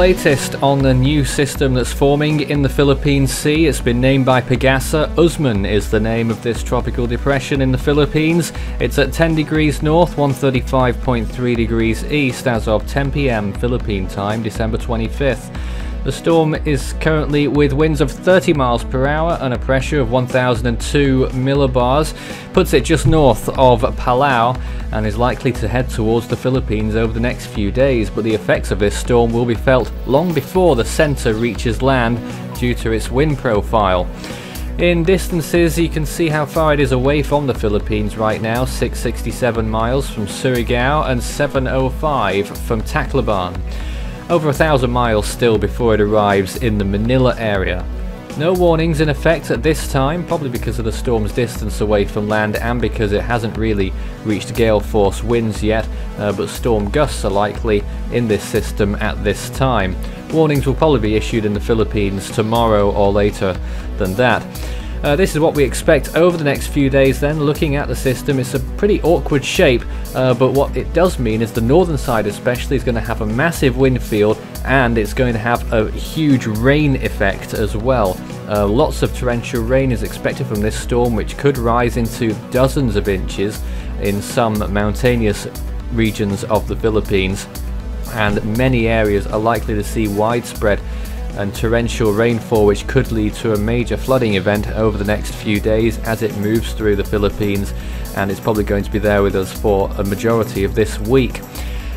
latest on the new system that's forming in the Philippine Sea. It's been named by Pagasa. Usman is the name of this tropical depression in the Philippines. It's at 10 degrees north, 135.3 degrees east as of 10 p.m. Philippine time, December 25th. The storm is currently with winds of 30 miles per hour and a pressure of 1002 millibars, puts it just north of Palau and is likely to head towards the Philippines over the next few days, but the effects of this storm will be felt long before the center reaches land due to its wind profile. In distances, you can see how far it is away from the Philippines right now, 667 miles from Surigao and 705 from Tacloban. Over 1,000 miles still before it arrives in the Manila area. No warnings in effect at this time, probably because of the storm's distance away from land and because it hasn't really reached gale force winds yet, but storm gusts are likely in this system at this time. Warnings will probably be issued in the Philippines tomorrow or later than that. This is what we expect over the next few days then. Looking at the system, it's a pretty awkward shape, but what it does mean is the northern side especially is going to have a massive wind field, and it's going to have a huge rain effect as well. Lots of torrential rain is expected from this storm, which could rise into dozens of inches in some mountainous regions of the Philippines, and many areas are likely to see widespread and torrential rainfall, which could lead to a major flooding event over the next few days as it moves through the Philippines, and it's probably going to be there with us for a majority of this week.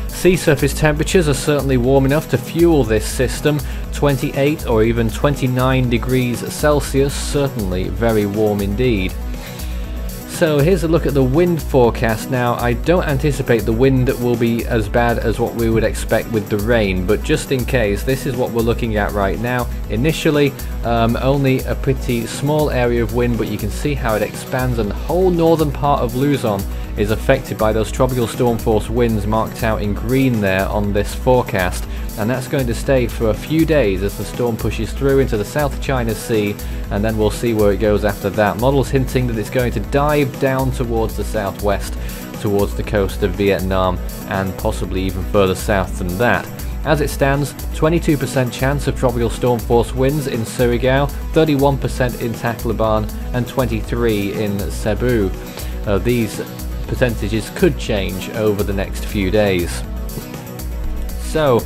Sea surface temperatures are certainly warm enough to fuel this system. 28 or even 29 degrees Celsius, certainly very warm indeed. So here's a look at the wind forecast now. I don't anticipate the wind will be as bad as what we would expect with the rain, but just in case, this is what we're looking at right now. Initially, only a pretty small area of wind, but you can see how it expands, and the whole northern part of Luzon is affected by those tropical storm force winds marked out in green there on this forecast, and that's going to stay for a few days as the storm pushes through into the South China Sea, and then we'll see where it goes after that. Models hinting that it's going to dive down towards the southwest, towards the coast of Vietnam, and possibly even further south than that. As it stands, 22% chance of tropical storm force winds in Surigao, 31% in Tacloban, and 23% in Cebu. These percentages could change over the next few days. So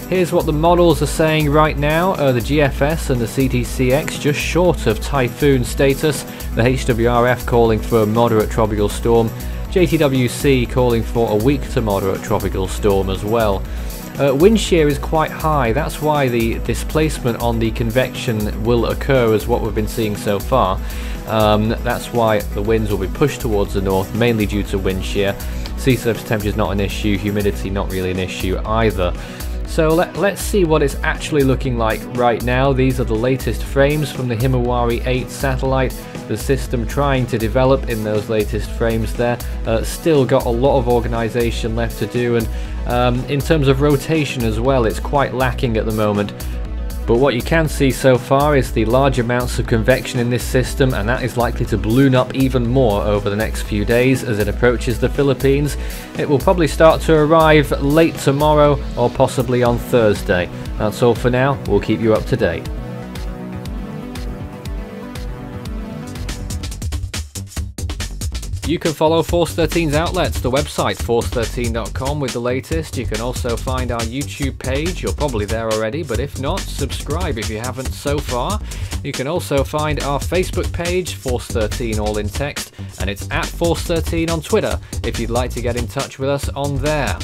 here's what the models are saying right now. The GFS and the CTCX just short of typhoon status, the HWRF calling for a moderate tropical storm, JTWC calling for a weak to moderate tropical storm as well. Wind shear is quite high, that's why the displacement on the convection will occur as what we've been seeing so far. That's why the winds will be pushed towards the north, mainly due to wind shear. Sea surface temperature is not an issue, humidity not really an issue either. So let's see what it's actually looking like right now. These are the latest frames from the Himawari 8 satellite. The system trying to develop in those latest frames there. Still got a lot of organization left to do, and in terms of rotation as well, it's quite lacking at the moment. But what you can see so far is the large amounts of convection in this system, and that is likely to balloon up even more over the next few days as it approaches the Philippines. It will probably start to arrive late tomorrow or possibly on Thursday. That's all for now. We'll keep you up to date. You can follow Force 13's outlets, the website force13.com with the latest. You can also find our YouTube page. You're probably there already, but if not, subscribe if you haven't so far. You can also find our Facebook page, Force 13 all in text, and it's at Force 13 on Twitter if you'd like to get in touch with us on there.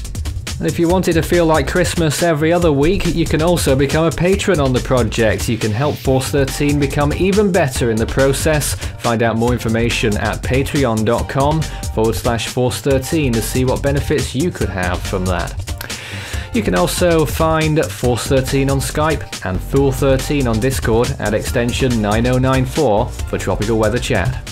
And if you wanted to feel like Christmas every other week, you can also become a patron on the project. You can help Force 13 become even better in the process. Find out more information at patreon.com/Force13 to see what benefits you could have from that. You can also find Force 13 on Skype and Fool 13 on Discord at extension 9094 for tropical weather chat.